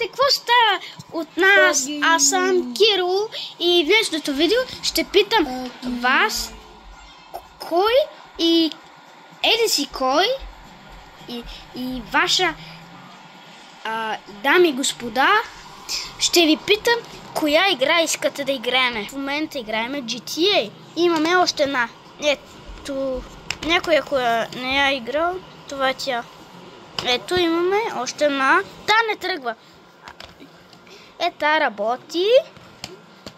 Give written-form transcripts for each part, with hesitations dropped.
Здравейте, какво става от нас? Аз съм Кирил и в днешното видео ще питам вас кой и еди си кой и ваша дами и господа, ще ви питам коя игра искате да играем. В момента играем GTA. Имаме още една. Ето, някой ако не я играл, това е тя. Ето имаме още една. Та не тръгва. Та работи.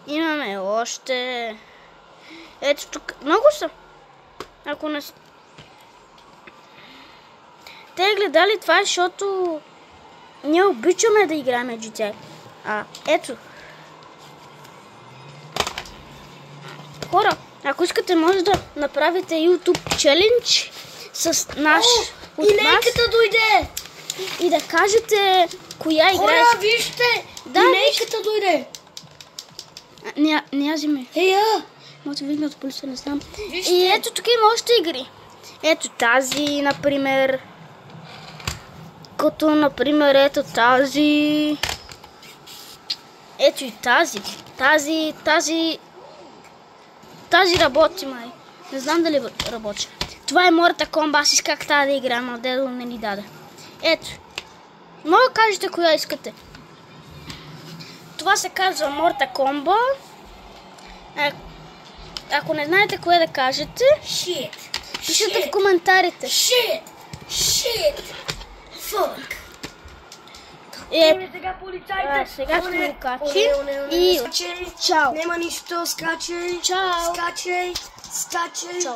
Имаме още. Ето тук. Много са. Ако не... Те гледали това, защото ние обичаме да играем GTA. Ето. Хора, ако искате, може да направите YouTube челендж с наш... И нейката дойде! И да кажете коя игра... Хора, вижте! Да, и нейката дойде! Не я вземе. Може да видим от полиция, не знам. Вижте. И ето тук има още игри. Ето тази, например. Като, например, ето тази. Ето и тази. Тази работи, май. Не знам дали работи. Това е Mortal Kombat. Аз исках тази да играя, но дедо не ни даде. Ето. Мога да кажете коя искате. Това се казва Mortal Kombat. Ако не знаете кое да кажете, пишете в коментарите. Shit! Fuck! Сега полицайите. Сега ще го качи. И чао. Нема нищо, скачай. Чао. Скачай. Чао.